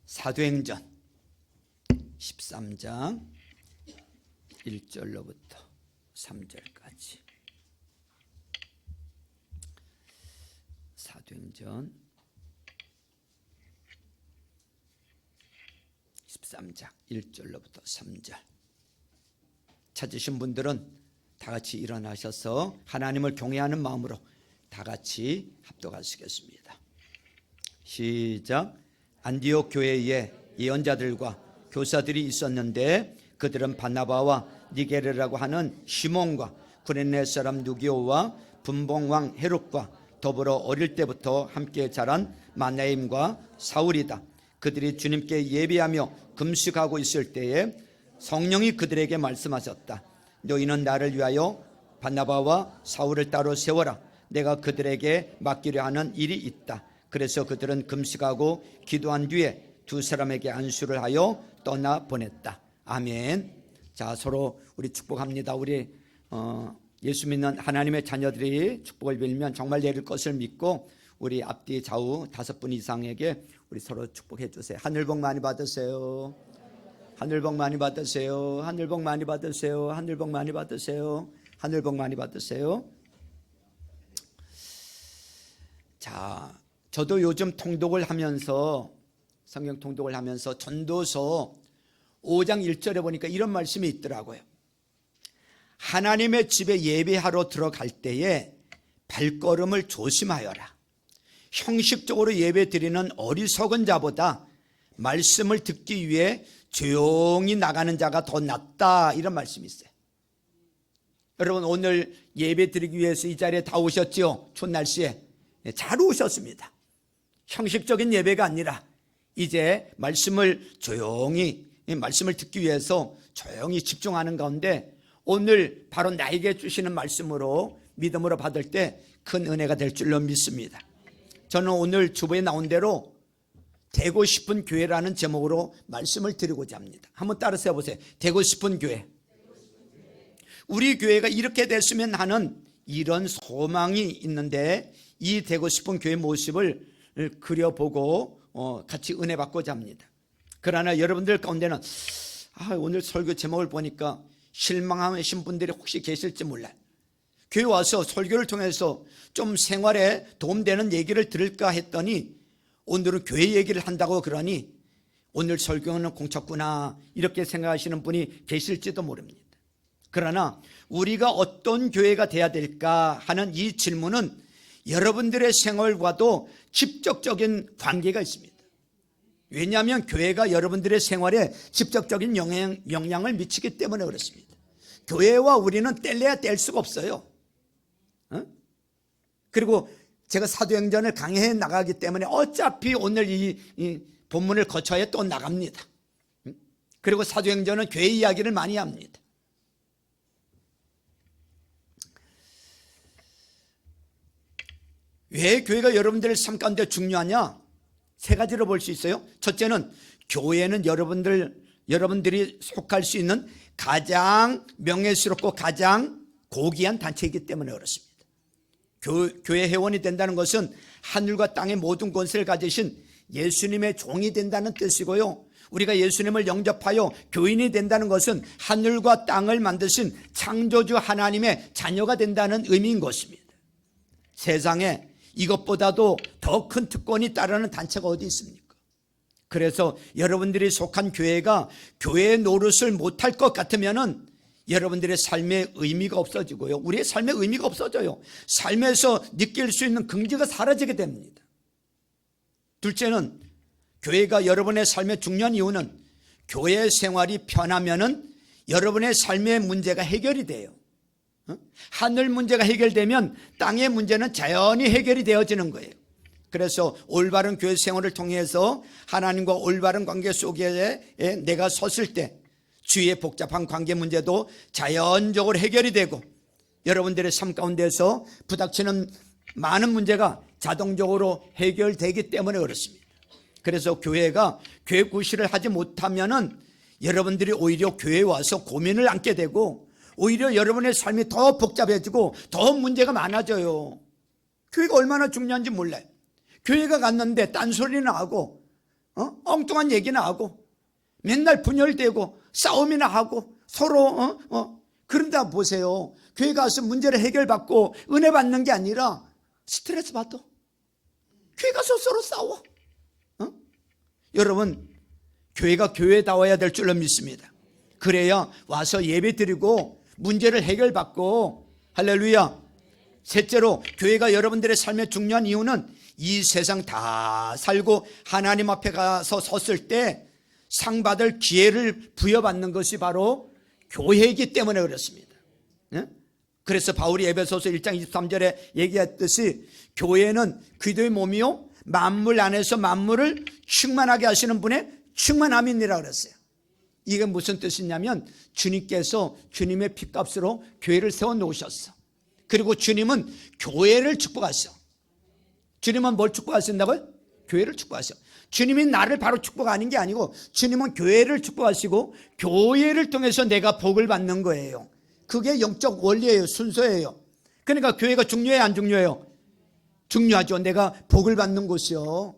사도행전 13장 1절로부터 3절까지. 사도행전 13장 1절로부터 3절. 찾으신 분들은 다 같이 일어나셔서 하나님을 경외하는 마음으로 다 같이 합독하시겠습니다. 시작. 안디옥 교회에 예언자들과 교사들이 있었는데 그들은 바나바와 니게르라고 하는 시몬과 구레네 사람 누기오와 분봉왕 헤롯과 더불어 어릴 때부터 함께 자란 마나임과 사울이다. 그들이 주님께 예배하며 금식하고 있을 때에 성령이 그들에게 말씀하셨다. 너희는 나를 위하여 바나바와 사울을 따로 세워라. 내가 그들에게 맡기려 하는 일이 있다. 그래서 그들은 금식하고 기도한 뒤에 두 사람에게 안수를 하여 떠나 보냈다. 아멘. 자, 서로 우리 축복합니다. 우리 예수 믿는 하나님의 자녀들이 축복을 빌면 정말 내릴 것을 믿고 우리 앞뒤 좌우 5분 이상에게 우리 서로 축복해 주세요. 하늘 복 많이 받으세요. 하늘 복 많이 받으세요. 하늘 복 많이 받으세요. 하늘 복 많이 받으세요. 하늘 복 많이 받으세요. 자, 저도 요즘 통독을 하면서 성경 통독을 하면서 전도서 5장 1절에 보니까 이런 말씀이 있더라고요. 하나님의 집에 예배하러 들어갈 때에 발걸음을 조심하여라. 형식적으로 예배 드리는 어리석은 자보다 말씀을 듣기 위해 조용히 나가는 자가 더 낫다, 이런 말씀이 있어요. 여러분, 오늘 예배 드리기 위해서 이 자리에 다 오셨죠? 추운 날씨에 잘 오셨습니다. 형식적인 예배가 아니라 이제 말씀을 조용히, 말씀을 듣기 위해서 조용히 집중하는 가운데 오늘 바로 나에게 주시는 말씀으로 믿음으로 받을 때 큰 은혜가 될 줄로 믿습니다. 저는 오늘 주보에 나온 대로 되고 싶은 교회라는 제목으로 말씀을 드리고자 합니다. 한번 따라서 해보세요. 되고 싶은 교회. 우리 교회가 이렇게 됐으면 하는 이런 소망이 있는데 이 되고 싶은 교회 모습을 그려보고 같이 은혜 받고자 합니다. 그러나 여러분들 가운데는 오늘 설교 제목을 보니까 실망하신 분들이 혹시 계실지 몰라요. 교회 와서 설교를 통해서 좀 생활에 도움되는 얘기를 들을까 했더니 오늘은 교회 얘기를 한다고 그러니 오늘 설교는 공쳤구나 이렇게 생각하시는 분이 계실지도 모릅니다. 그러나 우리가 어떤 교회가 돼야 될까 하는 이 질문은 여러분들의 생활과도 직접적인 관계가 있습니다. 왜냐하면 교회가 여러분들의 생활에 직접적인 영향을 미치기 때문에 그렇습니다. 교회와 우리는 뗄래야 뗄 수가 없어요. 그리고 제가 사도행전을 강해해 나가기 때문에 어차피 오늘 이 본문을 거쳐야 또 나갑니다. 그리고 사도행전은 교회 이야기를 많이 합니다. 왜 교회가 여러분들의 삶 가운데 중요하냐? 3가지로 볼 수 있어요. 첫째는 교회는 여러분들이 속할 수 있는 가장 명예스럽고 가장 고귀한 단체이기 때문에 그렇습니다. 교회 회원이 된다는 것은 하늘과 땅의 모든 권세를 가지신 예수님의 종이 된다는 뜻이고요. 우리가 예수님을 영접하여 교인이 된다는 것은 하늘과 땅을 만드신 창조주 하나님의 자녀가 된다는 의미인 것입니다. 세상에 이것보다도 더 큰 특권이 따르는 단체가 어디 있습니까? 그래서 여러분들이 속한 교회가 교회의 노릇을 못할 것 같으면은 여러분들의 삶의 의미가 없어지고요. 우리의 삶의 의미가 없어져요. 삶에서 느낄 수 있는 긍지가 사라지게 됩니다. 둘째는 교회가 여러분의 삶의 중요한 이유는 교회 생활이 편하면은 여러분의 삶의 문제가 해결이 돼요. 하늘 문제가 해결되면 땅의 문제는 자연히 해결이 되어지는 거예요. 그래서 올바른 교회 생활을 통해서 하나님과 올바른 관계 속에 내가 섰을 때 주위의 복잡한 관계 문제도 자연적으로 해결이 되고 여러분들의 삶 가운데서 부닥치는 많은 문제가 자동적으로 해결되기 때문에 그렇습니다. 그래서 교회가 교회 구실을 하지 못하면은 여러분들이 오히려 교회에 와서 고민을 안게 되고 오히려 여러분의 삶이 더 복잡해지고 더 문제가 많아져요. 교회가 얼마나 중요한지 몰라요. 교회가 갔는데 딴소리나 하고 엉뚱한 얘기나 하고 맨날 분열되고 싸움이나 하고 서로 그런다 보세요. 교회 가서 문제를 해결받고 은혜 받는 게 아니라 스트레스 받아. 교회 가서 서로 싸워. 여러분, 교회가 교회다워야 될 줄로 믿습니다. 그래야 와서 예배 드리고 문제를 해결받고, 할렐루야. 셋째로, 교회가 여러분들의 삶에 중요한 이유는 이 세상 다 살고 하나님 앞에 가서 섰을 때 상 받을 기회를 부여받는 것이 바로 교회이기 때문에 그렇습니다. 그래서 바울이 에베소서 1장 23절에 얘기했듯이 교회는 그리스도의 몸이요 만물 안에서 만물을 충만하게 하시는 분의 충만함이니라 그랬어요. 이게 무슨 뜻이냐면 주님께서 주님의 피값으로 교회를 세워놓으셨어. 그리고 주님은 교회를 축복하셔. 주님은 뭘 축복하신다고요? 교회를 축복하셔. 주님이 나를 바로 축복하는 게 아니고 주님은 교회를 축복하시고 교회를 통해서 내가 복을 받는 거예요. 그게 영적 원리예요. 순서예요. 그러니까 교회가 중요해요, 안 중요해요? 중요하죠. 내가 복을 받는 곳이요.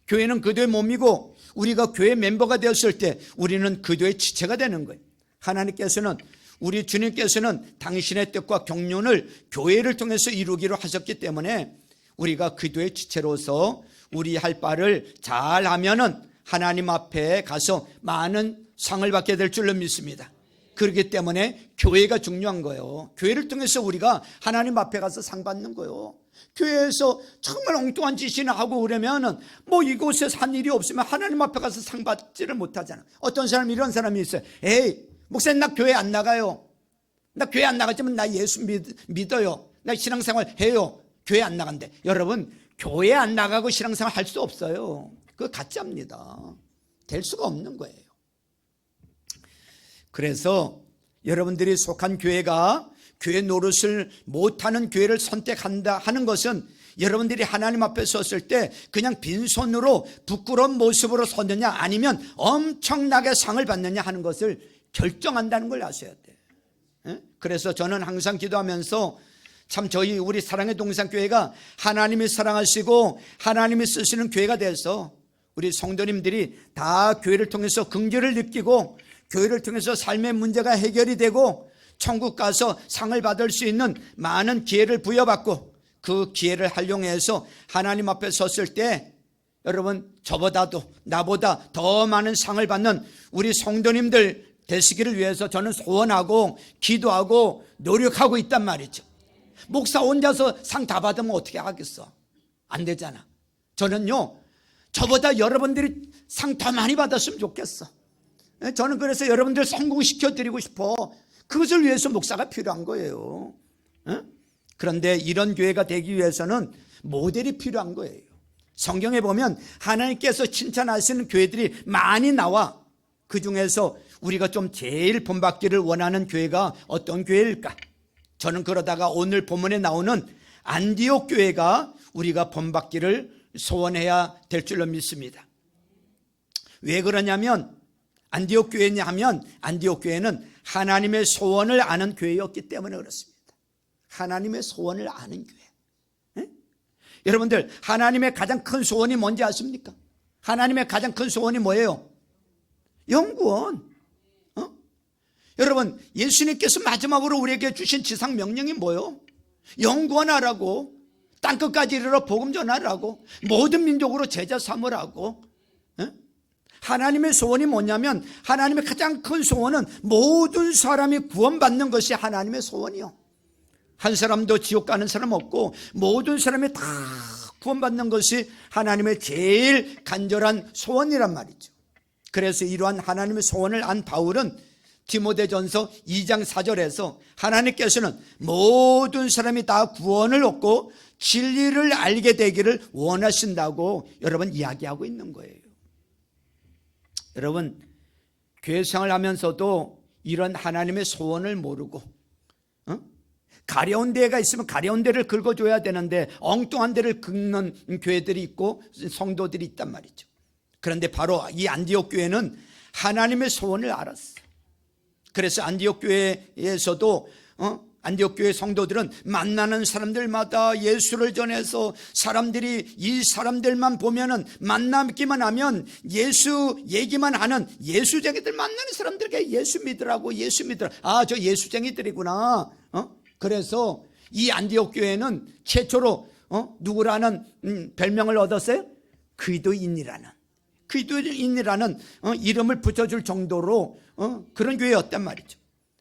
교회는 그리스도의 몸이고 우리가 교회 멤버가 되었을 때 우리는 그리스도의 지체가 되는 거예요. 하나님께서는, 우리 주님께서는 당신의 뜻과 경륜을 교회를 통해서 이루기로 하셨기 때문에 우리가 그리스도의 지체로서 우리 할 바를 잘하면은 하나님 앞에 가서 많은 상을 받게 될 줄로 믿습니다. 그렇기 때문에 교회가 중요한 거예요. 교회를 통해서 우리가 하나님 앞에 가서 상 받는 거예요. 교회에서 정말 엉뚱한 짓이나 하고 그러면은 뭐 이곳에서 한 일이 없으면 하나님 앞에 가서 상 받지를 못하잖아. 어떤 사람이 이런 사람이 있어요. 에이, 목사님 나 교회 안 나가요. 나 교회 안 나가지만 나 예수 믿어요. 나 신앙생활 해요. 교회 안 나간대. 여러분, 교회 안 나가고 신앙생활 할 수 없어요. 그거 가짜입니다. 될 수가 없는 거예요. 그래서 여러분들이 속한 교회가 교회 노릇을 못하는 교회를 선택한다 하는 것은 여러분들이 하나님 앞에 섰을 때 그냥 빈손으로 부끄러운 모습으로 섰느냐 아니면 엄청나게 상을 받느냐 하는 것을 결정한다는 걸 아셔야 돼요. 그래서 저는 항상 기도하면서 참 우리 사랑의 동산교회가 하나님이 사랑하시고 하나님이 쓰시는 교회가 돼서 우리 성도님들이 다 교회를 통해서 긍휼을 느끼고 교회를 통해서 삶의 문제가 해결이 되고 천국 가서 상을 받을 수 있는 많은 기회를 부여받고 그 기회를 활용해서 하나님 앞에 섰을 때 여러분, 저보다도 나보다 더 많은 상을 받는 우리 성도님들 되시기를 위해서 저는 소원하고 기도하고 노력하고 있단 말이죠. 목사 혼자서 상 다 받으면 어떻게 하겠어? 안 되잖아. 저는요, 저보다 여러분들이 상 더 많이 받았으면 좋겠어. 저는 그래서 여러분들 성공시켜 드리고 싶어. 그것을 위해서 목사가 필요한 거예요. 그런데 이런 교회가 되기 위해서는 모델이 필요한 거예요. 성경에 보면 하나님께서 칭찬하시는 교회들이 많이 나와. 그 중에서 우리가 좀 제일 본받기를 원하는 교회가 어떤 교회일까? 저는 그러다가 오늘 본문에 나오는 안디옥 교회가 우리가 본받기를 소원해야 될 줄로 믿습니다. 왜 그러냐면 안디옥 교회냐 하면 안디옥 교회는 하나님의 소원을 아는 교회였기 때문에 그렇습니다. 하나님의 소원을 아는 교회. 여러분들, 하나님의 가장 큰 소원이 뭔지 아십니까? 하나님의 가장 큰 소원이 뭐예요? 영구원. 여러분, 예수님께서 마지막으로 우리에게 주신 지상 명령이 뭐예요? 영구원하라고, 땅끝까지 이르러 복음 전하라고, 모든 민족으로 제자 삼으라고. 하나님의 소원이 뭐냐면 하나님의 가장 큰 소원은 모든 사람이 구원받는 것이 하나님의 소원이요. 한 사람도 지옥 가는 사람 없고 모든 사람이 다 구원받는 것이 하나님의 제일 간절한 소원이란 말이죠. 그래서 이러한 하나님의 소원을 안 바울은 디모데전서 2장 4절에서 하나님께서는 모든 사람이 다 구원을 얻고 진리를 알게 되기를 원하신다고 여러분 이야기하고 있는 거예요. 여러분, 교회 생활을 하면서도 이런 하나님의 소원을 모르고 가려운 데가 있으면 가려운 데를 긁어줘야 되는데 엉뚱한 데를 긁는 교회들이 있고 성도들이 있단 말이죠. 그런데 바로 이 안디옥 교회는 하나님의 소원을 알았어요. 그래서 안디옥 교회에서도 안디옥 교회 성도들은 만나는 사람들마다 예수를 전해서 사람들이 이 사람들만 보면은 만나기만 하면 예수 얘기만 하는 예수쟁이들, 만나는 사람들에게 예수 믿으라고, 예수 믿으라. 아, 저 예수쟁이들이구나. 그래서 이 안디옥 교회는 최초로 누구라는 별명을 얻었어요? 그리스도인이라는 이름을 붙여줄 정도로 그런 교회였단 말이죠.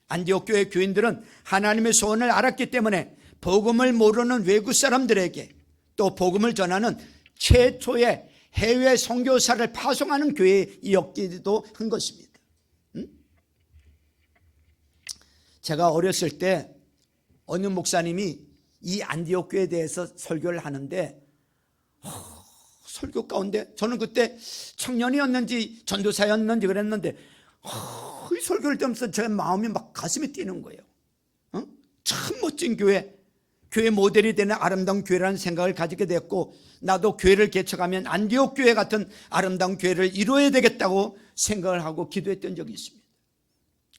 안디옥 교회 교인들은 하나님의 소원을 알았기 때문에 복음을 모르는 외국 사람들에게 또 복음을 전하는 최초의 해외 선교사를 파송하는 교회였기도 한 것입니다. 제가 어렸을 때 어느 목사님이 이 안디옥 교회에 대해서 설교를 하는데 설교 가운데 저는 그때 청년이었는지 전도사였는지 그랬는데 이 설교를 들으면서 제 마음이 막 가슴이 뛰는 거예요. 참 멋진 교회 모델이 되는 아름다운 교회라는 생각을 가지게 됐고, 나도 교회를 개척하면 안디옥 교회 같은 아름다운 교회를 이루어야 되겠다고 생각을 하고 기도했던 적이 있습니다.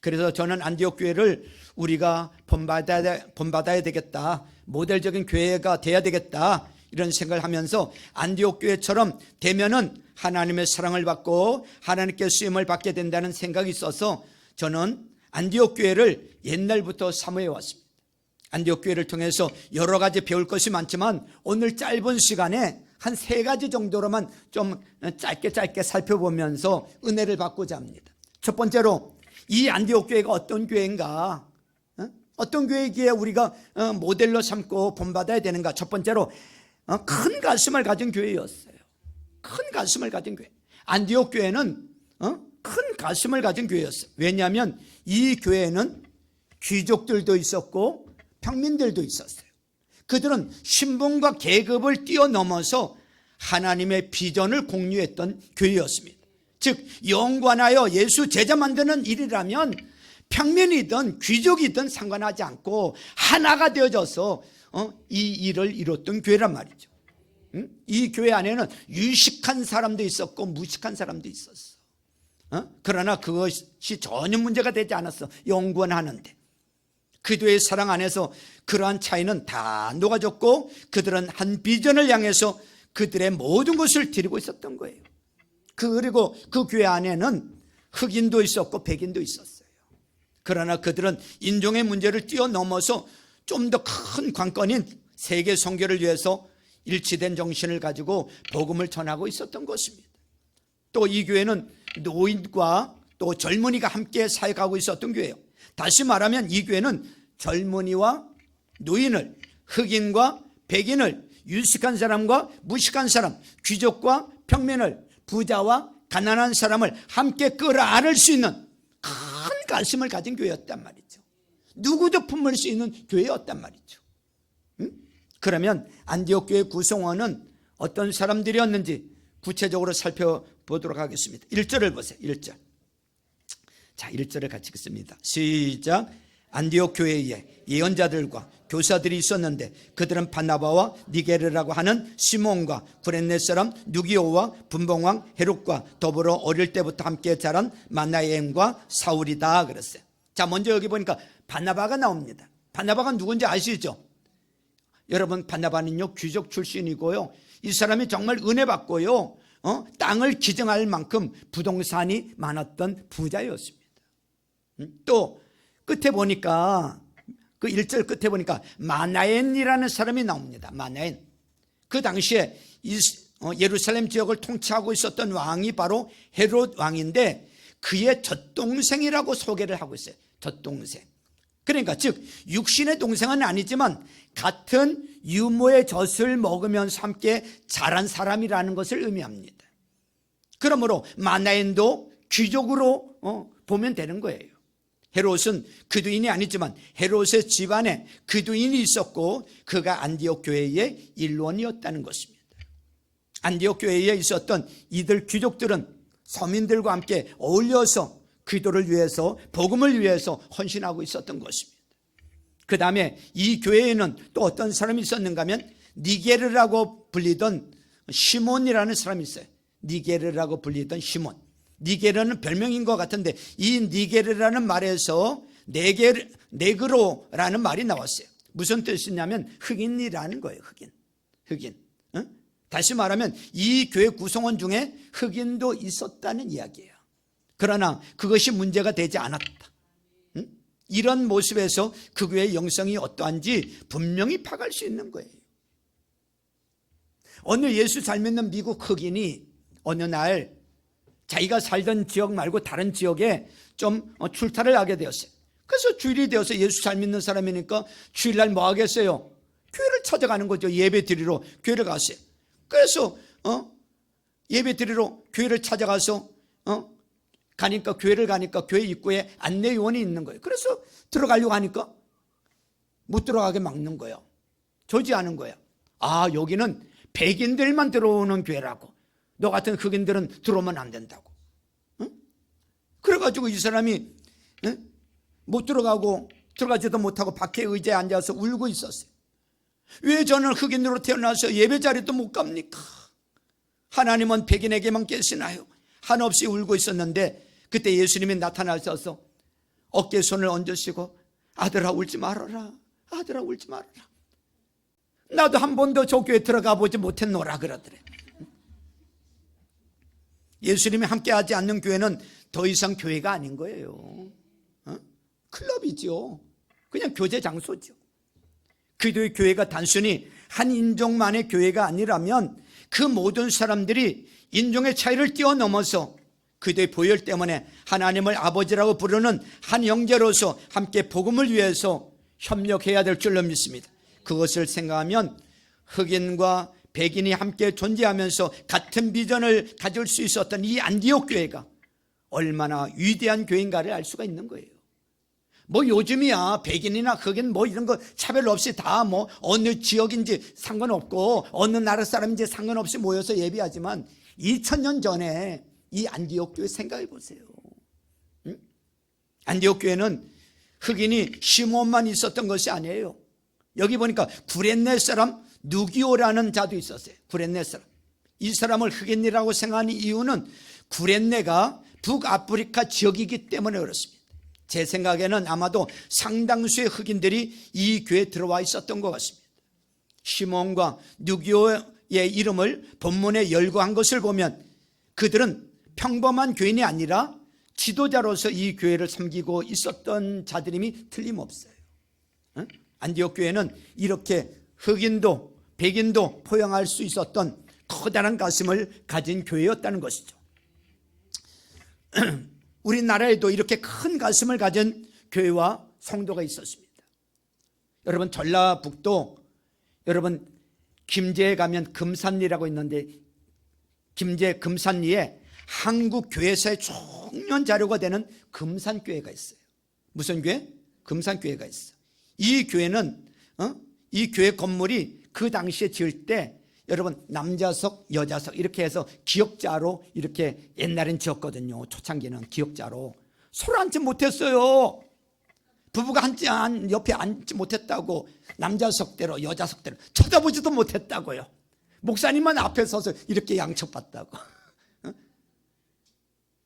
그래서 저는 안디옥 교회를 우리가 본받아야 되겠다, 모델적인 교회가 돼야 되겠다, 이런 생각을 하면서 안디옥 교회처럼 되면은 하나님의 사랑을 받고 하나님께 쓰임을 받게 된다는 생각이 있어서 저는 안디옥 교회를 옛날부터 사모해 왔습니다. 안디옥 교회를 통해서 여러 가지 배울 것이 많지만 오늘 짧은 시간에 한 3가지 정도로만 좀 짧게 살펴보면서 은혜를 받고자 합니다. 첫 번째로 이 안디옥 교회가 어떤 교회인가, 어떤 교회이기에 우리가 모델로 삼고 본받아야 되는가. 첫 번째로 큰 가슴을 가진 교회였어요. 큰 가슴을 가진 교회. 안디옥 교회는 큰 가슴을 가진 교회였어요. 왜냐하면 이 교회는 귀족들도 있었고 평민들도 있었어요. 그들은 신분과 계급을 뛰어넘어서 하나님의 비전을 공유했던 교회였습니다. 즉 연관하여 예수 제자 만드는 일이라면 평민이든 귀족이든 상관하지 않고 하나가 되어져서 이 일을 이뤘던 교회란 말이죠. 이 교회 안에는 유식한 사람도 있었고 무식한 사람도 있었어. 그러나 그것이 전혀 문제가 되지 않았어. 연구하는데 그들의 사랑 안에서 그러한 차이는 다 녹아졌고 그들은 한 비전을 향해서 그들의 모든 것을 드리고 있었던 거예요. 그리고 그 교회 안에는 흑인도 있었고 백인도 있었어요. 그러나 그들은 인종의 문제를 뛰어넘어서 좀 더 큰 관건인 세계 선교를 위해서 일치된 정신을 가지고 복음을 전하고 있었던 것입니다. 또 이 교회는 노인과 또 젊은이가 함께 사역하고 있었던 교회예요. 다시 말하면 이 교회는 젊은이와 노인을, 흑인과 백인을, 유식한 사람과 무식한 사람, 귀족과 평민을, 부자와 가난한 사람을 함께 끌어안을 수 있는 큰 가슴을 가진 교회였단 말이죠. 누구도 품을 수 있는 교회였단 말이죠. 그러면 안디옥 교회 구성원은 어떤 사람들이었는지 구체적으로 살펴보도록 하겠습니다. 1절을 보세요. 1절. 자, 1절을 같이 읽습니다. 시작. 안디옥 교회에 예언자들과 교사들이 있었는데 그들은 바나바와 니게르라고 하는 시몬과 구레네 사람 누기오와 분봉왕 헤롯과 더불어 어릴 때부터 함께 자란 마나엠과 사울이다 그랬어요. 자, 먼저 여기 보니까 바나바가 나옵니다. 바나바가 누군지 아시죠? 여러분, 바나바는요 귀족 출신이고요, 이 사람이 정말 은혜 받고요 땅을 기증할 만큼 부동산이 많았던 부자였습니다. 또 끝에 보니까 그 1절 끝에 보니까 마나엔이라는 사람이 나옵니다. 마나엔. 그 당시에 예루살렘 지역을 통치하고 있었던 왕이 바로 헤롯 왕인데 그의 젖동생이라고 소개를 하고 있어요. 젖동생. 그러니까 즉 육신의 동생은 아니지만 같은 유모의 젖을 먹으면서 함께 자란 사람이라는 것을 의미합니다. 그러므로 마나엔도 귀족으로 보면 되는 거예요. 헤롯은 그두인이 아니지만 헤롯의 집안에 그두인이 있었고 그가 안디옥 교회의 일원이었다는 것입니다. 안디옥 교회에 있었던 이들 귀족들은 서민들과 함께 어울려서 기도를 위해서 복음을 위해서 헌신하고 있었던 것입니다. 그 다음에 이 교회에는 또 어떤 사람이 있었는가 하면 니게르라고 불리던 시몬이라는 사람이 있어요. 니게르라고 불리던 시몬. 니게르는 별명인 것 같은데 이 니게르라는 말에서 네그로라는 말이 나왔어요. 무슨 뜻이냐면 흑인이라는 거예요. 흑인. 다시 말하면 이 교회 구성원 중에 흑인도 있었다는 이야기예요. 그러나 그것이 문제가 되지 않았다. 이런 모습에서 그 교회의 영성이 어떠한지 분명히 파악할 수 있는 거예요. 어느 예수 잘 믿는 미국 흑인이 어느 날 자기가 살던 지역 말고 다른 지역에 좀 출타를 하게 되었어요. 그래서 주일이 되어서 예수 잘 믿는 사람이니까 주일날 뭐 하겠어요? 교회를 찾아가는 거죠. 예배 드리러 교회를 갔어요. 그래서 예배 드리러 교회를 찾아가서 교회를 가니까 교회 입구에 안내요원이 있는 거예요. 그래서 들어가려고 하니까 못 들어가게 막는 거예요. 조지하는 거예요. 아, 여기는 백인들만 들어오는 교회라고. 너 같은 흑인들은 들어오면 안 된다고. 그래가지고 이 사람이 못 들어가고 들어가지도 못하고 밖에 의자에 앉아서 울고 있었어요. 왜 저는 흑인으로 태어나서 예배 자리도 못 갑니까? 하나님은 백인에게만 계시나요? 한없이 울고 있었는데 그때 예수님이 나타나셔서 어깨에 손을 얹으시고 아들아 울지 말아라. 아들아 울지 말아라. 나도 한 번도 저 교회 들어가 보지 못했노라 그러더래. 예수님이 함께하지 않는 교회는 더 이상 교회가 아닌 거예요. 클럽이죠. 그냥 교제 장소죠. 그리스도의 교회가 단순히 한 인종만의 교회가 아니라면 그 모든 사람들이 인종의 차이를 뛰어넘어서 그들의 보혈 때문에 하나님을 아버지라고 부르는 한 형제로서 함께 복음을 위해서 협력해야 될 줄로 믿습니다. 그것을 생각하면 흑인과 백인이 함께 존재하면서 같은 비전을 가질 수 있었던 이 안디옥 교회가 얼마나 위대한 교회인가를 알 수가 있는 거예요. 뭐 요즘이야 백인이나 흑인 뭐 이런 거 차별 없이 다 뭐 어느 지역인지 상관없고 어느 나라 사람인지 상관없이 모여서 예배하지만 2000년 전에 이 안디옥 교회 생각해 보세요. 안디옥 교회는 흑인이 시몬만 있었던 것이 아니에요. 여기 보니까 구레네 사람 누기오라는 자도 있었어요. 구레네 사람. 이 사람을 흑인이라고 생각하는 이유는 구레네가 북아프리카 지역이기 때문에 그렇습니다. 제 생각에는 아마도 상당수의 흑인들이 이 교회에 들어와 있었던 것 같습니다. 시몬과 누기오의 이름을 본문에 열거한 것을 보면 그들은 평범한 교인이 아니라 지도자로서 이 교회를 섬기고 있었던 자들임이 틀림없어요. 안디옥 교회는 이렇게 흑인도 백인도 포용할 수 있었던 커다란 가슴을 가진 교회였다는 것이죠. 우리나라에도 이렇게 큰 가슴을 가진 교회와 성도가 있었습니다. 여러분 전라북도 여러분 김제에 가면 금산리라고 있는데 김제 금산리에 한국 교회사의 청년 자료가 되는 금산교회가 있어요. 무슨 교회? 금산교회가 있어요. 이 교회는 이 교회 건물이 그 당시에 지을 때 여러분 남자석 여자석 이렇게 해서 기역자로 이렇게 옛날엔 지었거든요. 초창기는 기역자로 서로 앉지 못했어요. 부부가 옆에 앉지 못했다고 남자석대로 여자석대로 쳐다보지도 못했다고요. 목사님만 앞에 서서 이렇게 양척받다고.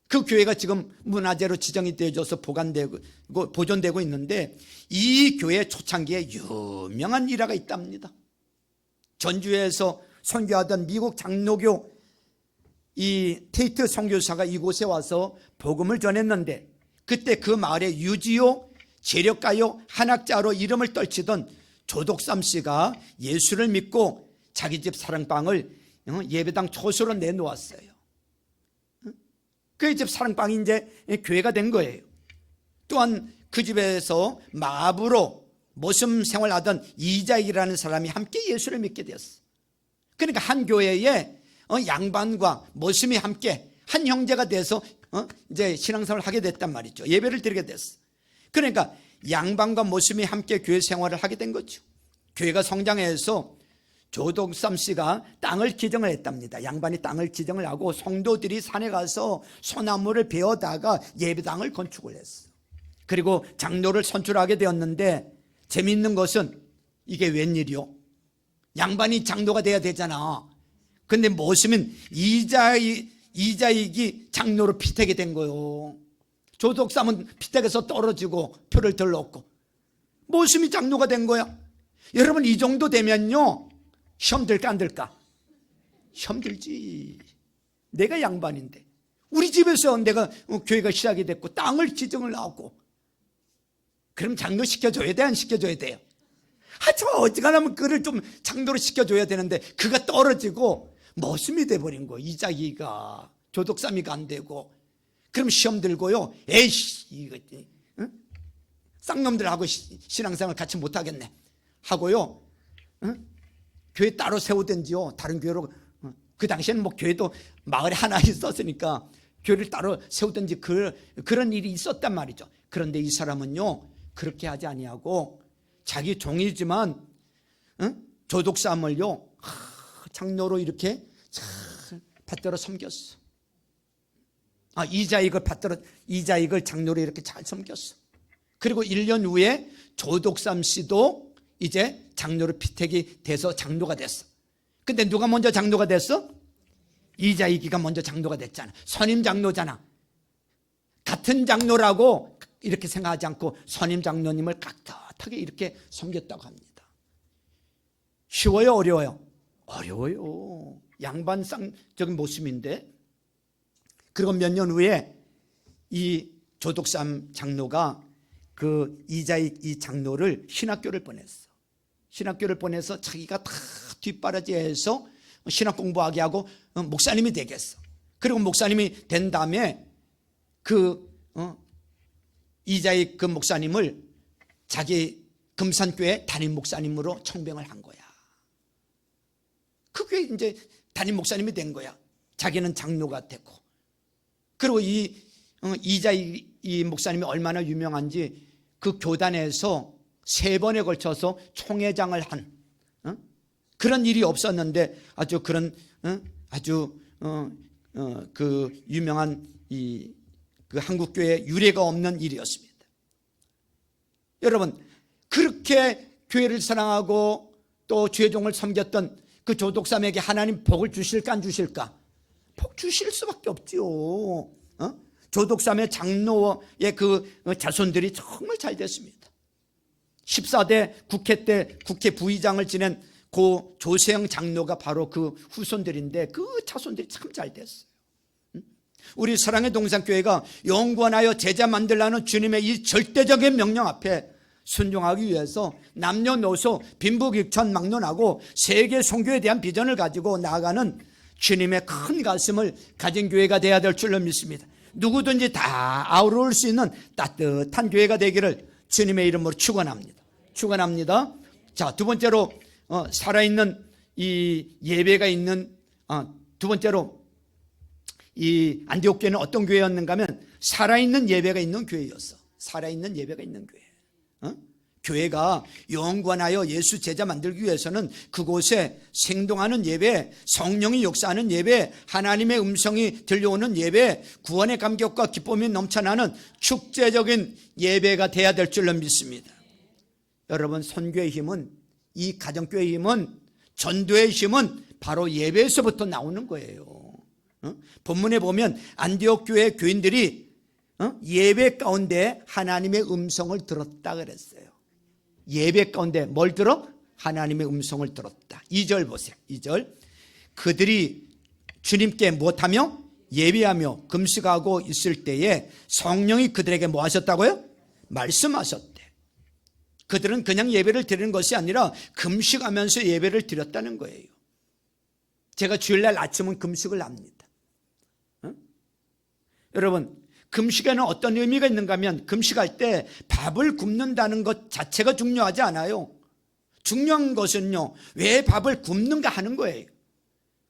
그 교회가 지금 문화재로 지정이 되어져서 보존되고 있는데 이 교회 초창기에 유명한 일화가 있답니다. 전주에서 선교하던 미국 장로교 이 테이트 선교사가 이곳에 와서 복음을 전했는데 그때 그 마을에 유지요, 재력가요, 한학자로 이름을 떨치던 조덕삼 씨가 예수를 믿고 자기 집 사랑방을 예배당 초소로 내놓았어요. 그 집 사랑방이 이제 교회가 된 거예요. 또한 그 집에서 마부로 모습 생활하던 이자익이라는 사람이 함께 예수를 믿게 되었어. 그러니까 한 교회에 양반과 모심이 함께 한 형제가 돼서 이제 신앙생활을 하게 됐단 말이죠. 예배를 드리게 됐어. 그러니까 양반과 모심이 함께 교회 생활을 하게 된 거죠. 교회가 성장해서 조덕삼 씨가 땅을 기증을 했답니다. 양반이 땅을 기증을 하고 성도들이 산에 가서 소나무를 베어다가 예배당을 건축을 했어. 그리고 장로를 선출하게 되었는데 재미있는 것은 이게 웬일이요? 양반이 장로가 돼야 되잖아. 근데 모시면 이자익이 장로로 피태게 된 거예요. 조독삼은 피택에서 떨어지고 표를 덜 얻고 모심이 장로가 된 거야. 여러분, 이 정도 되면요, 시험 들까 안 들까? 시험 들지. 내가 양반인데, 우리 집에서 내가 교회가 시작이 됐고 땅을 지정을 하고, 그럼 장로 시켜줘야 돼, 안 시켜줘야 돼요? 저 어지간하면 그를 좀 장로로 시켜줘야 되는데 그가 떨어지고 머슴이 돼버린 거예요. 이자기가, 조독삼이가 안 되고. 그럼 시험 들고요, 에이씨 이거 쌍놈들하고 신앙생활 같이 못하겠네 하고요, 교회 따로 세우든지요, 다른 교회로, 그 당시에는 뭐 교회도 마을에 하나 있었으니까 교회를 따로 세우든지 그런 일이 있었단 말이죠. 그런데 이 사람은요, 그렇게 하지 아니하고 자기 종이지만 조독삼을요 장로로 이렇게 잘 받들어 섬겼어. 이자익을 장로로 이렇게 잘 섬겼어. 그리고 1년 후에 조독삼 씨도 이제 장로로 피택이 돼서 장로가 됐어. 근데 누가 먼저 장로가 됐어? 이자익이가 먼저 장로가 됐잖아. 선임 장로잖아. 같은 장로라고 이렇게 생각하지 않고 선임 장로님을 깍듯하게 이렇게 섬겼다고 합니다. 쉬워요, 어려워요? 어려워요. 양반상적인 모습인데. 그리고 몇 년 후에 이 조독삼 장로가 그 이자익 이 장로를 신학교를 보냈어. 신학교를 보내서 자기가 다 뒷바라지해서 신학 공부하게 하고 목사님이 되겠어. 그리고 목사님이 된 다음에 이자익 그 목사님을 자기 금산교회 담임 목사님으로 청병을 한 거야. 그게 이제 담임 목사님이 된 거야. 자기는 장로가 되고. 그리고 이자익 이 목사님이 얼마나 유명한지 그 교단에서 3번에 걸쳐서 총회장을 한 그런 일이 없었는데 아주 그런 그 유명한 그 한국교회 유례가 없는 일이었습니다. 여러분, 그렇게 교회를 사랑하고 또 주의 종을 섬겼던 그 조독삼에게 하나님 복을 주실까 안 주실까? 복 주실 수밖에 없지요. 조독삼의 장로의 그 자손들이 정말 잘 됐습니다. 14대 국회 때 국회 부의장을 지낸 고 조세영 장로가 바로 그 후손들인데 그 자손들이 참 잘 됐어요. 우리 사랑의 동산교회가 영원하여 제자 만들라는 주님의 이 절대적인 명령 앞에 순종하기 위해서 남녀노소 빈부격천 막론하고 세계 선교에 대한 비전을 가지고 나아가는 주님의 큰 가슴을 가진 교회가 되어야 될 줄로 믿습니다. 누구든지 다 아우를 수 있는 따뜻한 교회가 되기를 주님의 이름으로 축원합니다. 자, 두 번째로 살아있는 이 예배가 있는 두 번째로 이 안디옥 교회는 어떤 교회였는가 하면 살아있는 예배가 있는 교회였어. 살아있는 예배가 있는 교회. 교회가 영원하여 예수 제자 만들기 위해서는 그곳에 생동하는 예배, 성령이 역사하는 예배, 하나님의 음성이 들려오는 예배, 구원의 감격과 기쁨이 넘쳐나는 축제적인 예배가 돼야 될 줄로 믿습니다. 여러분, 선교의 힘은, 이 가정교회의 힘은, 전도의 힘은 바로 예배에서부터 나오는 거예요. 본문에 보면 안디옥 교회 교인들이 예배 가운데 하나님의 음성을 들었다 그랬어요. 예배 가운데 뭘 들어? 하나님의 음성을 들었다. 2절 보세요. 2절. 그들이 주님께 무엇하며? 예배하며 금식하고 있을 때에 성령이 그들에게 뭐 하셨다고요? 말씀하셨대. 그들은 그냥 예배를 드리는 것이 아니라 금식하면서 예배를 드렸다는 거예요. 제가 주일날 아침은 금식을 합니다. 여러분, 금식에는 어떤 의미가 있는가 하면 금식할 때 밥을 굶는다는 것 자체가 중요하지 않아요. 중요한 것은요, 왜 밥을 굶는가 하는 거예요.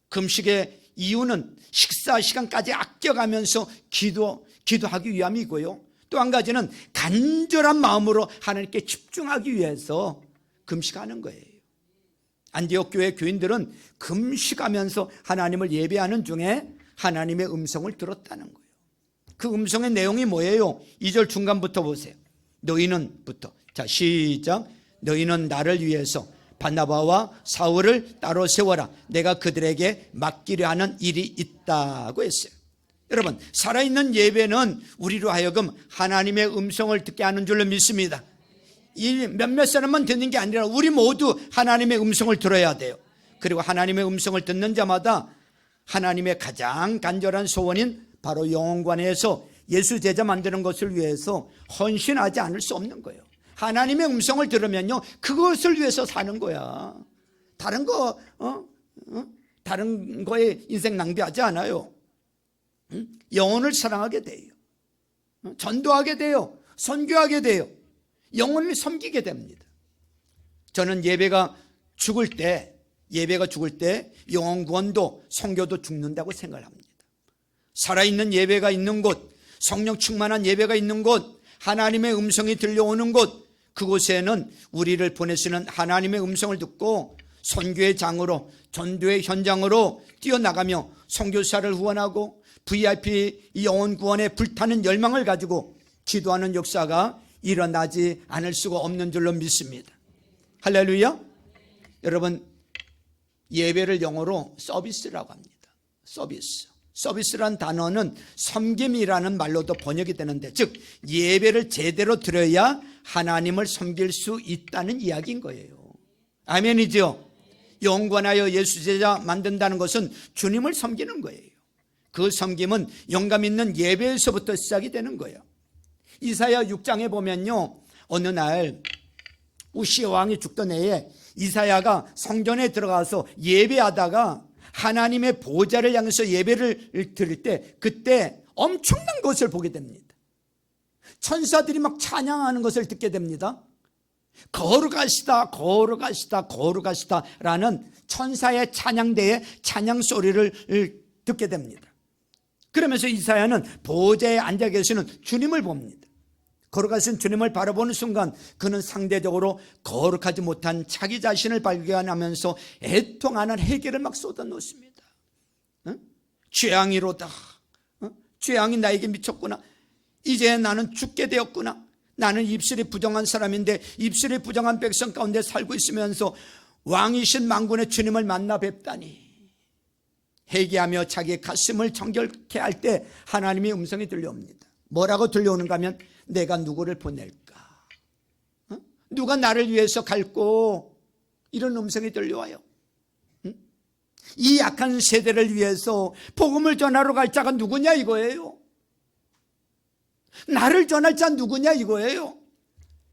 금식의 이유는 식사 시간까지 아껴가면서 기도하기 위함이고요. 또 한 가지는 간절한 마음으로 하나님께 집중하기 위해서 금식하는 거예요. 안디옥 교회 교인들은 금식하면서 하나님을 예배하는 중에 하나님의 음성을 들었다는 거예요. 그 음성의 내용이 뭐예요? 2절 중간부터 보세요. 너희는부터. 자, 시작. 너희는 나를 위해서 바나바와 사울을 따로 세워라. 내가 그들에게 맡기려 하는 일이 있다고 했어요. 여러분, 살아있는 예배는 우리로 하여금 하나님의 음성을 듣게 하는 줄로 믿습니다. 이 몇몇 사람만 듣는 게 아니라 우리 모두 하나님의 음성을 들어야 돼요. 그리고 하나님의 음성을 듣는 자마다 하나님의 가장 간절한 소원인 바로 영원관에서 예수 제자 만드는 것을 위해서 헌신하지 않을 수 없는 거예요. 하나님의 음성을 들으면요, 그것을 위해서 사는 거야. 다른 거에 인생 낭비하지 않아요. 영혼을 사랑하게 돼요. 전도하게 돼요. 선교하게 돼요. 영혼을 섬기게 됩니다. 저는 예배가 죽을 때 영혼 구원도 선교도 죽는다고 생각을 합니다. 살아있는 예배가 있는 곳, 성령 충만한 예배가 있는 곳, 하나님의 음성이 들려오는 곳, 그곳에는 우리를 보내시는 하나님의 음성을 듣고 선교의 장으로, 전도의 현장으로 뛰어나가며 선교사를 후원하고 VIP 영혼 구원에 불타는 열망을 가지고 기도하는 역사가 일어나지 않을 수가 없는 줄로 믿습니다. 할렐루야. 여러분, 예배를 영어로 서비스라고 합니다. 서비스란 단어는 섬김이라는 말로도 번역이 되는데, 즉 예배를 제대로 드려야 하나님을 섬길 수 있다는 이야기인 거예요. 아멘이죠. 영원하여 예수 제자 만든다는 것은 주님을 섬기는 거예요. 그 섬김은 영감 있는 예배에서부터 시작이 되는 거예요. 이사야 6장에 보면요, 어느 날 우시아 왕이 죽던 해에 이사야가 성전에 들어가서 예배하다가 하나님의 보좌를 향해서 예배를 드릴 때, 그때 엄청난 것을 보게 됩니다. 천사들이 막 찬양하는 것을 듣게 됩니다. 거룩하시다 거룩하시다 거룩하시다 라는 천사의 찬양대의 찬양 소리를 듣게 됩니다. 그러면서 이사야는 보좌에 앉아 계시는 주님을 봅니다. 거룩하신 주님을 바라보는 순간 그는 상대적으로 거룩하지 못한 자기 자신을 발견하면서 애통하는 회개를 막 쏟아놓습니다. 죄앙이로다. 죄앙이 나에게 미쳤구나. 이제 나는 죽게 되었구나. 나는 입술이 부정한 사람인데 입술이 부정한 백성 가운데 살고 있으면서 왕이신 만군의 주님을 만나 뵙다니. 회개하며 자기의 가슴을 정결케 할 때 하나님의 음성이 들려옵니다. 뭐라고 들려오는가 하면, 내가 누구를 보낼까? 누가 나를 위해서 갈고? 이런 음성이 들려와요. 이 약한 세대를 위해서 복음을 전하러 갈 자가 누구냐 이거예요. 나를 전할 자 누구냐 이거예요.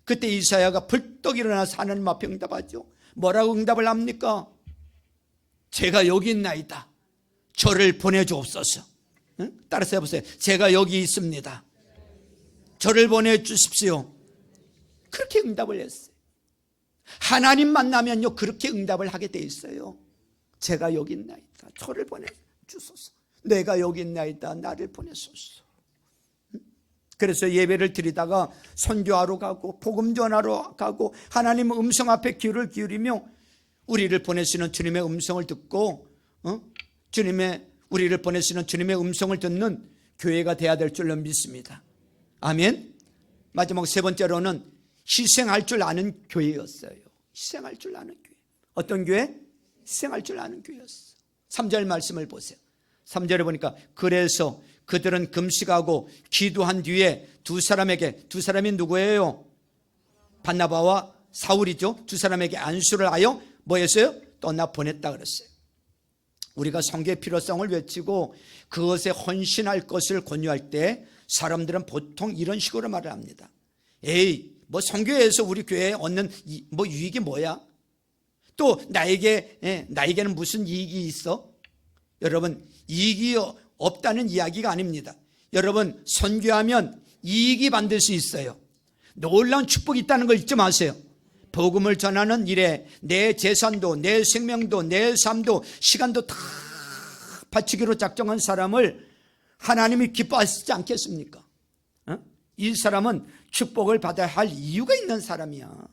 그때 이사야가 벌떡 일어나서 하나님 앞에 응답하죠. 뭐라고 응답을 합니까? 제가 여기 있나이다. 저를 보내주옵소서. 따라서 해보세요. 제가 여기 있습니다. 저를 보내주십시오. 그렇게 응답을 했어요. 하나님 만나면요, 그렇게 응답을 하게 돼 있어요. 제가 여기 있나이다. 저를 보내주소서. 내가 여기 있나이다. 나를 보내소서. 그래서 예배를 드리다가 선교하러 가고 복음 전하러 가고 하나님 음성 앞에 귀를 기울이며 우리를 보내시는 주님의 음성을 듣고 우리를 보내시는 주님의 음성을 듣는 교회가 돼야 될 줄로 믿습니다. 아멘. 마지막 세 번째로는 희생할 줄 아는 교회였어요. 희생할 줄 아는 교회. 어떤 교회? 희생할 줄 아는 교회였어요. 3절 말씀을 보세요. 3절에 보니까 그래서 그들은 금식하고 기도한 뒤에 두 사람이 누구예요? 바나바와 사울이죠. 두 사람에게 안수를 하여 뭐 했어요? 떠나 보냈다 그랬어요. 우리가 성교의 필요성을 외치고 그것에 헌신할 것을 권유할 때 사람들은 보통 이런 식으로 말을 합니다. 에이, 뭐 성교에서 우리 교회에 얻는 뭐 유익이 뭐야? 또 나에게는 무슨 이익이 있어? 여러분, 이익이 없다는 이야기가 아닙니다. 여러분, 선교하면 이익이 반드시 있어요. 놀라운 축복이 있다는 걸 잊지 마세요. 복음을 전하는 일에 내 재산도 내 생명도 내 삶도 시간도 다 바치기로 작정한 사람을 하나님이 기뻐하시지 않겠습니까? 이 사람은 축복을 받아야 할 이유가 있는 사람이야.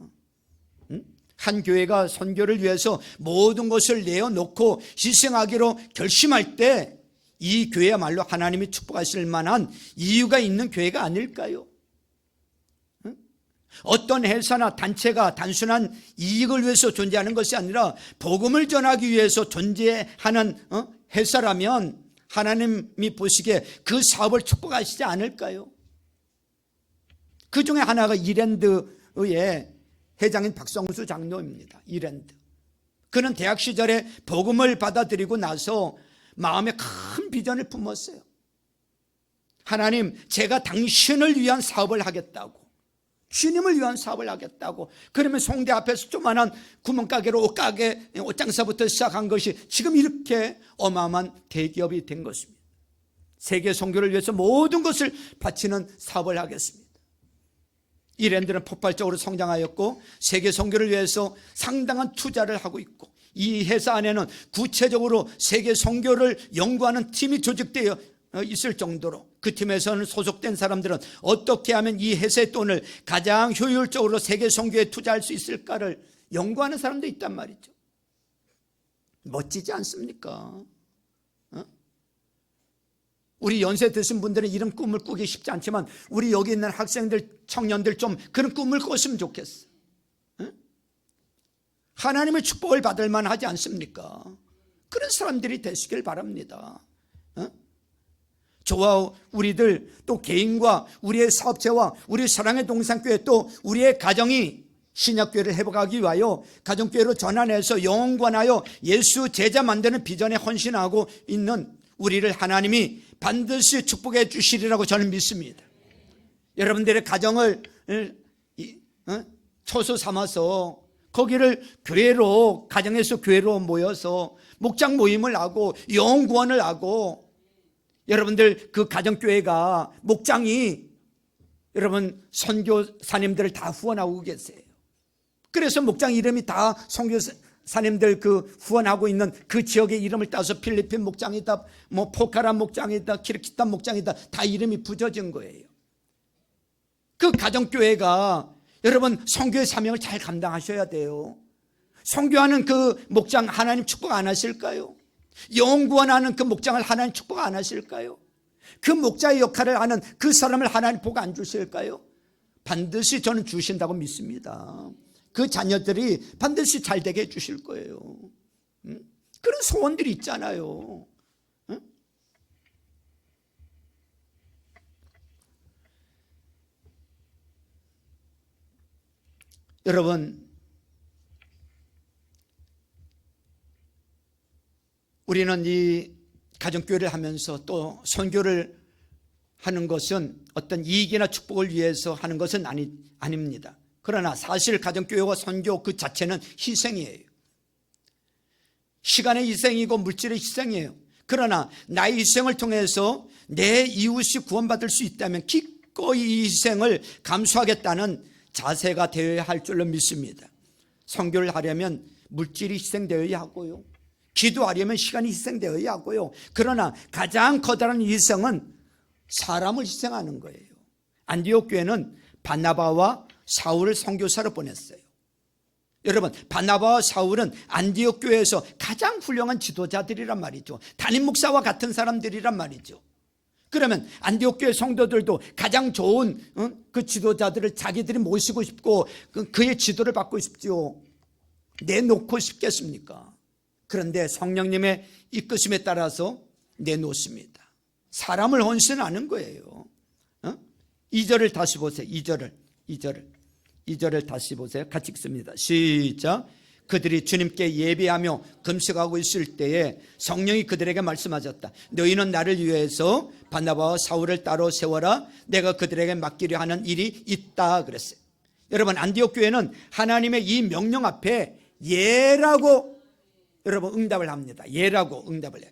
한 교회가 선교를 위해서 모든 것을 내어놓고 희생하기로 결심할 때 이 교회야말로 하나님이 축복하실 만한 이유가 있는 교회가 아닐까요? 어떤 회사나 단체가 단순한 이익을 위해서 존재하는 것이 아니라 복음을 전하기 위해서 존재하는 회사라면 하나님이 보시기에 그 사업을 축복하시지 않을까요? 그 중에 하나가 이랜드의 회장인 박성수 장로입니다. 이랜드. 그는 대학 시절에 복음을 받아들이고 나서 마음에 큰 비전을 품었어요. 하나님, 제가 당신을 위한 사업을 하겠다고, 주님을 위한 사업을 하겠다고. 그러면 송대 앞에서 조그만한 구멍가게로 옷가게, 옷장사부터 시작한 것이 지금 이렇게 어마어마한 대기업이 된 것입니다. 세계 선교를 위해서 모든 것을 바치는 사업을 하겠습니다. 이랜드는 폭발적으로 성장하였고 세계 선교를 위해서 상당한 투자를 하고 있고, 이 회사 안에는 구체적으로 세계 선교를 연구하는 팀이 조직되어 있을 정도로 그 팀에서는 소속된 사람들은 어떻게 하면 이 회사의 돈을 가장 효율적으로 세계 선교에 투자할 수 있을까를 연구하는 사람도 있단 말이죠. 멋지지 않습니까? 우리 연세 드신 분들은 이런 꿈을 꾸기 쉽지 않지만 우리 여기 있는 학생들, 청년들 좀 그런 꿈을 꿨으면 좋겠어. 하나님의 축복을 받을 만하지 않습니까? 그런 사람들이 되시길 바랍니다. 저와 우리들, 또 개인과 우리의 사업체와 우리 사랑의 동산교회, 또 우리의 가정이 신약교회를 회복하기 위하여 가정교회로 전환해서 영원관하여 예수 제자 만드는 비전에 헌신하고 있는 우리를 하나님이 반드시 축복해 주시리라고 저는 믿습니다. 여러분들의 가정을 초소 삼아서 거기를 교회로, 가정에서 교회로 모여서 목장 모임을 하고 영구원을 하고, 여러분들 그 가정교회가 목장이 여러분 선교사님들을 다 후원하고 계세요. 그래서 목장 이름이 다 선교사님들 그 후원하고 있는 그 지역의 이름을 따서 필리핀 목장이다, 뭐 포카란 목장이다, 키르키탄 목장이다, 다 이름이 붙여진 거예요. 그 가정교회가 여러분 선교의 사명을 잘 감당하셔야 돼요. 선교하는 그 목장 하나님 축복 안 하실까요? 영구원하는 그 목장을 하나님 축복 안 하실까요? 그 목자의 역할을 하는 그 사람을 하나님 복 안 주실까요? 반드시 저는 주신다고 믿습니다. 그 자녀들이 반드시 잘 되게 해주실 거예요. 그런 소원들이 있잖아요. 여러분, 우리는 이 가정교회를 하면서 또 선교를 하는 것은 어떤 이익이나 축복을 위해서 하는 것은 아닙니다. 그러나 사실 가정교회와 선교 그 자체는 희생이에요. 시간의 희생이고 물질의 희생이에요. 그러나 나의 희생을 통해서 내 이웃이 구원받을 수 있다면 기꺼이 이 희생을 감수하겠다는 자세가 되어야 할 줄로 믿습니다. 선교를 하려면 물질이 희생되어야 하고요, 기도하려면 시간이 희생되어야 하고요. 그러나 가장 커다란 희생은 사람을 희생하는 거예요. 안디옥 교회는 바나바와 사울을 선교사로 보냈어요. 여러분, 바나바와 사울은 안디옥 교회에서 가장 훌륭한 지도자들이란 말이죠. 담임 목사와 같은 사람들이란 말이죠. 그러면 안디옥 교회 성도들도 가장 좋은 그 지도자들을 자기들이 모시고 싶고 그의 지도를 받고 싶죠. 내놓고 싶겠습니까? 그런데 성령님의 이끄심에 따라서 내놓습니다. 사람을 헌신하는 거예요. 2절을 다시 보세요. 2절을 다시 보세요. 같이 읽습니다. 시작. 그들이 주님께 예배하며 금식하고 있을 때에 성령이 그들에게 말씀하셨다. 너희는 나를 위해서 바나바와 사울을 따로 세워라. 내가 그들에게 맡기려 하는 일이 있다 그랬어요. 여러분, 안디옥 교회는 하나님의 이 명령 앞에 예라고 여러분 응답을 합니다. 예라고 응답을 해요.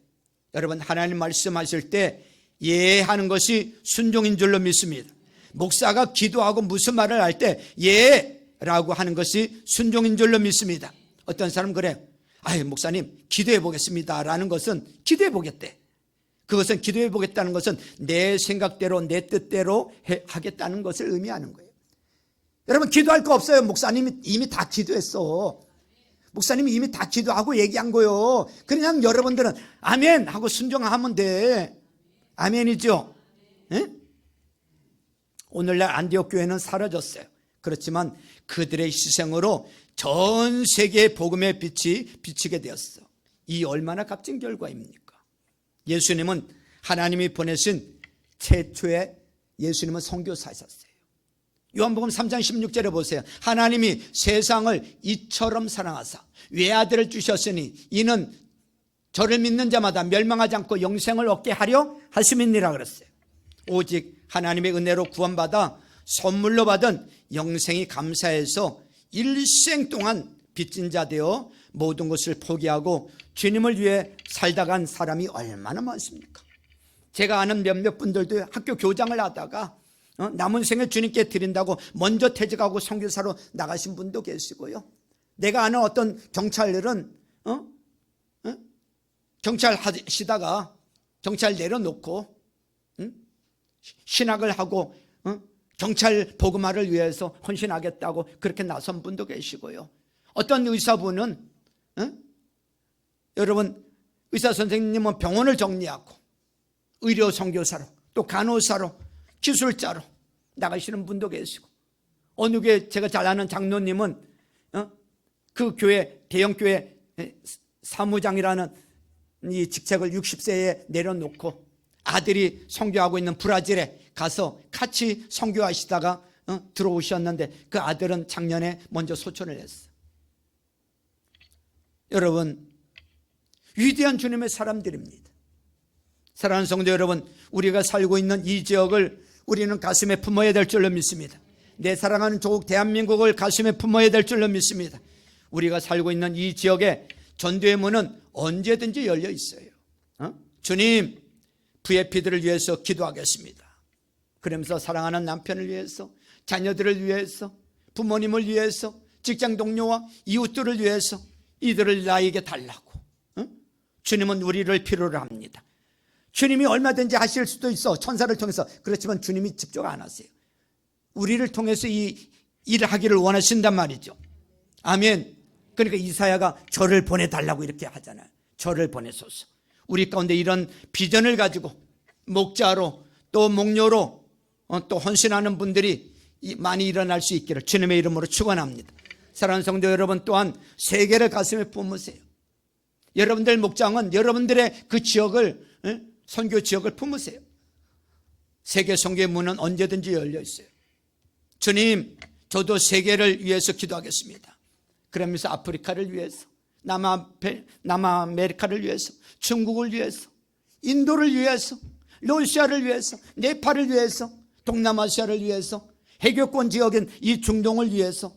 여러분, 하나님 말씀하실 때 예하는 것이 순종인 줄로 믿습니다. 목사가 기도하고 무슨 말을 할 때 예라고 하는 것이 순종인 줄로 믿습니다. 어떤 사람은 그래요. 아유, 목사님 기도해 보겠습니다 라는 것은 기도해 보겠대. 그것은 기도해 보겠다는 것은 내 생각대로 내 뜻대로 하겠다는 것을 의미하는 거예요. 여러분, 기도할 거 없어요. 목사님이 이미 다 기도했어. 목사님이 이미 다 기도하고 얘기한 거예요. 그냥 여러분들은 아멘 하고 순종하면 돼. 아멘이죠. 네? 오늘날 안디옥 교회는 사라졌어요. 그렇지만 그들의 희생으로 전 세계의 복음의 빛이 비치게 되었어. 이 얼마나 값진 결과입니까? 예수님은 하나님이 보내신 최초의 예수님은 선교사셨어요. 요한복음 3장 16절에 보세요. 하나님이 세상을 이처럼 사랑하사 외아들을 주셨으니 이는 저를 믿는 자마다 멸망하지 않고 영생을 얻게 하려 하심이니라 그랬어요. 오직 하나님의 은혜로 구원받아 선물로 받은 영생이 감사해서 일생 동안 빚진 자 되어 모든 것을 포기하고 주님을 위해 살다 간 사람이 얼마나 많습니까? 제가 아는 몇몇 분들도 학교 교장을 하다가 남은 생을 주님께 드린다고 먼저 퇴직하고 선교사로 나가신 분도 계시고요. 내가 아는 어떤 경찰들은 경찰 하시다가 경찰 내려놓고 신학을 하고 경찰 복음화를 위해서 헌신하겠다고 그렇게 나선 분도 계시고요. 어떤 의사분은 여러분 의사 선생님은 병원을 정리하고 의료 선교사로 또 간호사로 기술자로 나가시는 분도 계시고, 어느 교회 제가 잘 아는 장로님은 그 교회 대형 교회 사무장이라는 이 직책을 60세에 내려놓고 아들이 선교하고 있는 브라질에 가서 같이 선교하시다가 들어오셨는데 그 아들은 작년에 먼저 소천을 했어요. 여러분, 위대한 주님의 사람들입니다. 사랑하는 성도 여러분, 우리가 살고 있는 이 지역을 우리는 가슴에 품어야 될 줄로 믿습니다. 내 사랑하는 조국 대한민국을 가슴에 품어야 될 줄로 믿습니다. 우리가 살고 있는 이 지역에 전도의 문은 언제든지 열려 있어요. 주님, VIP들을 위해서 기도하겠습니다. 그러면서 사랑하는 남편을 위해서, 자녀들을 위해서, 부모님을 위해서, 직장 동료와 이웃들을 위해서 이들을 나에게 달라고. 주님은 우리를 필요로 합니다. 주님이 얼마든지 하실 수도 있어, 천사를 통해서. 그렇지만 주님이 직접 안 하세요. 우리를 통해서 이 일을 하기를 원하신단 말이죠. 아멘. 그러니까 이사야가 저를 보내달라고 이렇게 하잖아요. 저를 보내소서. 우리 가운데 이런 비전을 가지고 목자로 또 목료로 또 헌신하는 분들이 많이 일어날 수 있기를 주님의 이름으로 축원합니다. 사랑하는 성도 여러분, 또한 세계를 가슴에 품으세요. 여러분들 목장은 여러분들의 그 지역을, 선교 지역을 품으세요. 세계 선교의 문은 언제든지 열려 있어요. 주님, 저도 세계를 위해서 기도하겠습니다. 그러면서 아프리카를 위해서, 남아메리카를 위해서, 중국을 위해서, 인도를 위해서, 러시아를 위해서, 네팔을 위해서, 동남아시아를 위해서, 해교권 지역인 이 중동을 위해서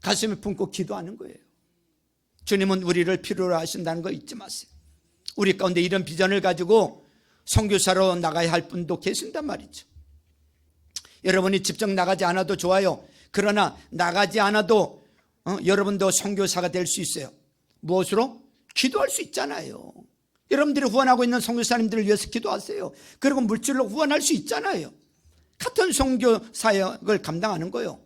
가슴에 품고 기도하는 거예요. 주님은 우리를 필요로 하신다는 거 잊지 마세요. 우리 가운데 이런 비전을 가지고 선교사로 나가야 할 분도 계신단 말이죠. 여러분이 직접 나가지 않아도 좋아요. 그러나 나가지 않아도 여러분도 선교사가 될 수 있어요. 무엇으로? 기도할 수 있잖아요. 여러분들이 후원하고 있는 선교사님들을 위해서 기도하세요. 그리고 물질로 후원할 수 있잖아요. 같은 선교 사역을 감당하는 거예요.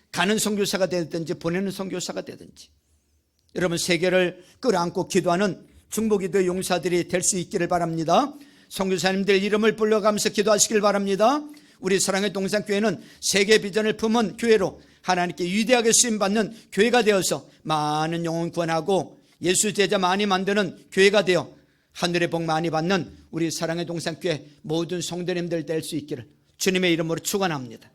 가는 선교사가 되든지 보내는 선교사가 되든지. 여러분, 세계를 끌어안고 기도하는 중보기도의 용사들이 될 수 있기를 바랍니다. 선교사님들 이름을 불러가면서 기도하시길 바랍니다. 우리 사랑의 동산교회는 세계 비전을 품은 교회로 하나님께 위대하게 쓰임받는 교회가 되어서 많은 영혼 구원하고 예수 제자 많이 만드는 교회가 되어 하늘의 복 많이 받는 우리 사랑의 동산교회 모든 성도님들 될 수 있기를 주님의 이름으로 축원합니다.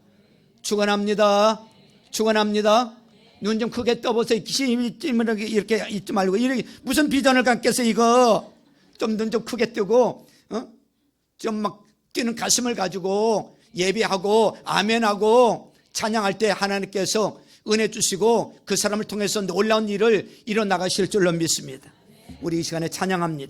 축원합니다. 축원합니다. 눈 좀 크게 떠보세요. 이렇게 있지 말고, 이렇게 무슨 비전을 갖겠어요 이거. 좀 눈 좀 크게 뜨고 좀 막 뛰는 가슴을 가지고 예배하고 아멘하고 찬양할 때 하나님께서 은혜 주시고 그 사람을 통해서 놀라운 일을 이뤄나가실 줄로 믿습니다. 우리 이 시간에 찬양합니다.